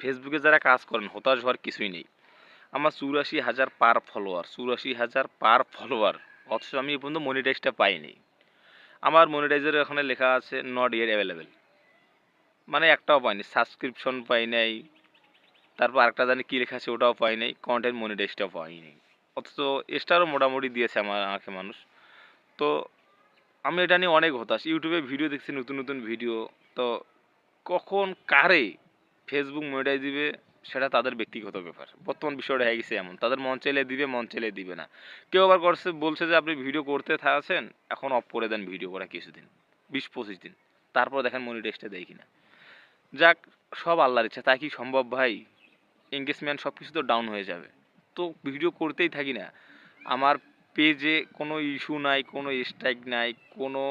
ফেসবুকে যারা কাজ করেন হতাশ হওয়ার কিছুই নেই। আমার ৮৪,০০০ পার ফলোয়ার অথচ আমি এ পর্যন্ত মনিটাইজটা পাইনি। আমার মনিটাইজের ওখানে লেখা আছে নট ইয়েট অ্যাভেলেবেল, মানে একটাও পাইনি, সাবস্ক্রিপশন পাই নাই, তারপর আরেকটা জানি কী লেখা আছে ওটাও পাই নাই, কন্টেন্ট মনিটাইজটাও পাইনি। অথচ স্টারও মোটামুটি দিয়েছে আমাকে মানুষ। তো আমি এটা নিয়ে অনেক হতাশ। ইউটিউবে ভিডিও দেখছি, নতুন নতুন ভিডিও। তো কখন কারে ফেসবুক মনিটাইজ দিবে সেটা তাদের ব্যক্তিগত ব্যাপার। বর্তমান বিষয়টা হয়ে গেছে এমন, তাদের মন চাইলে দিবে, মন চাইলে দিবে না। কেউ আবার বলছে যে আপনি ভিডিও করতে থাকছেন, এখন অফ করে দেন ভিডিও করা কিছুদিন, ২০-২৫ দিন, তারপর দেখেন মনিটাইজটা দেয় কিনা। যাক, সব আল্লাহর ইচ্ছা, তাই কি সম্ভব ভাই? এঙ্গেজমেন্ট সব কিছু তো ডাউন হয়ে যাবে। তো ভিডিও করতেই থাকি না। আমার পেজে কোনো ইস্যু নাই, কোনো স্ট্রাইক নাই, কোনো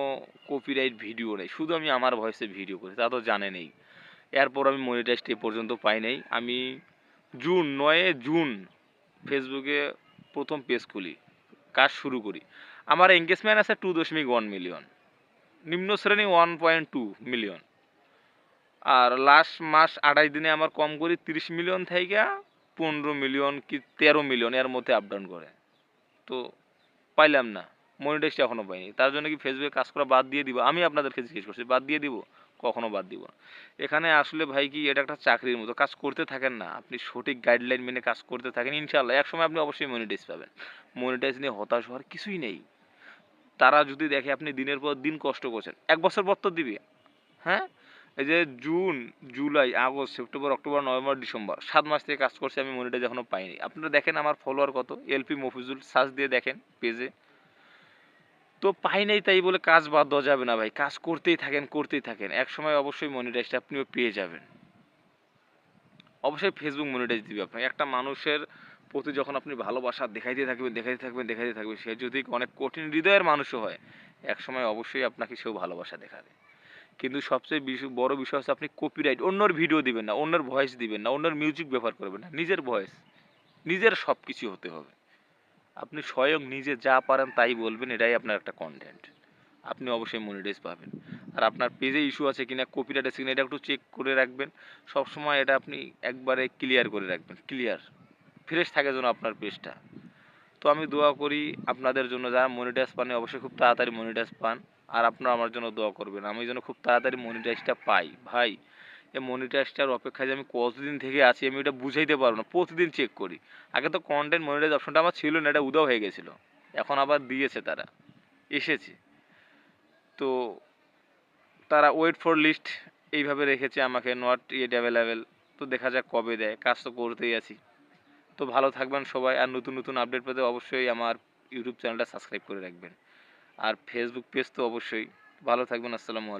কপিরাইট ভিডিও নেই, শুধু আমি আমার ভয়েসে ভিডিও করি, তা তো জানেনই। এরপর আমি মনিটাইজড এ পর্যন্ত পাই নাই। আমি ৯ জুন ফেসবুকে প্রথম পেজ খুলি, কাজ শুরু করি। আমার এঙ্গেজমেন্ট আছে 2.1 মিলিয়ন, নিম্ন শ্রেণী 1.2 মিলিয়ন। আর লাস্ট মাস ২৮ দিনে আমার কম করি ৩০ মিলিয়ন থেকে ১৫ মিলিয়ন কি ১৩ মিলিয়ন, এর মধ্যে আপ ডাউন করে। তো পাইলাম না, মনিটাইজটা এখনও পাইনি। তার জন্য কি ফেসবুকে কাজ করা বাদ দিয়ে দিব? আমি আপনাদেরকে জিজ্ঞেস করছি, বাদ দিয়ে দিব? কখনো বাদ দিব না। এখানে আসলে ভাই কি, এটা একটা চাকরির মতো, কাজ করতে থাকেন না, আপনি সঠিক গাইডলাইন মেনে কাজ করতে থাকেন, ইনশাল্লাহ একসময় আপনি অবশ্যই মনিটাইজ পাবেন। মনিটাইজ নিয়ে হতাশ হওয়ার কিছুই নেই। তারা যদি দেখে আপনি দিনের পর দিন কষ্ট করছেন, ১ বছর পর তো দিবে। হ্যাঁ, এই যে June, July, August, September, October, November, December, ৭ মাস থেকে কাজ করছি, আমি মনিটাইজ এখনো পাইনি। আপনারা দেখেন আমার ফলোয়ার কত, এলপি মফিজুল সার্চ দিয়ে দেখেন পেজে। তো পাই নাই তাই বলে কাজ বাদ দেওয়া যাবে না ভাই, কাজ করতেই থাকেন, করতেই থাকেন, একসময় অবশ্যই মনিটাইজটা আপনিও পেয়ে যাবেন। অবশ্যই ফেসবুক মনিটাইজ দিবে আপনাকে। একটা মানুষের প্রতি যখন আপনি ভালোবাসা দেখাইতে থাকবেন, দেখাইতে থাকবেন, দেখাইতে থাকবেন, সে যদি অনেক কঠিন হৃদয়ের মানুষও হয়, একসময় অবশ্যই আপনাকে সেও ভালোবাসা দেখাবে। কিন্তু সবচেয়ে বড় বিষয় হচ্ছে আপনি কপিরাইট, অন্যর ভিডিও দিবেন না, অন্যের ভয়েস দিবেন না, অন্যের মিউজিক ব্যবহার করবেন না, নিজের ভয়েস, নিজের সব কিছু হতে হবে। আপনি স্বয়ং নিজে যা পারেন তাই বলবেন, এটাই আপনার একটা কন্টেন্ট। আপনি অবশ্যই মনিটাইজ পাবেন। আর আপনার পেজে ইস্যু আছে কিনা, কপিরাইট আছে কিনা, এটা একটু চেক করে রাখবেন। সবসময় এটা আপনি একবারে ক্লিয়ার করে রাখবেন, ক্লিয়ার ফ্রেশ থাকে যেন আপনার পেজটা। তো আমি দোয়া করি আপনাদের জন্য, যারা মনিটাইজ পান অবশ্যই খুব তাড়াতাড়ি মনিটাইজ পান। আর আপনারা আমার জন্য দোয়া করবেন, আমি যেন খুব তাড়াতাড়ি মনিটাইজটা পাই। ভাই, এই মনিটাইজটার অপেক্ষায় যে আমি কতদিন থেকে আছি আমি এটা বুঝাইতে পারবো না, প্রতিদিন চেক করি। আগে তো কন্টেন্ট মনিটাইজ অপশনটা আমার ছিল না, এটা উধাও হয়ে গেছিলো, এখন আবার দিয়েছে, তারা এসেছে। তো তারা ওয়েট ফর লিস্ট এইভাবে রেখেছে আমাকে, নট ইয়েট অ্যাভেলেবেল। তো দেখা যাক কবে দেয়, কাজ তো করতেই আছি। তো ভালো থাকবেন সবাই, আর নতুন নতুন আপডেট পেতে অবশ্যই আমার ইউটিউব চ্যানেলটা সাবস্ক্রাইব করে রাখবেন। আর ফেসবুক পেজ তো অবশ্যই। ভালো থাকবেন, আসসালামু আলাইকুম।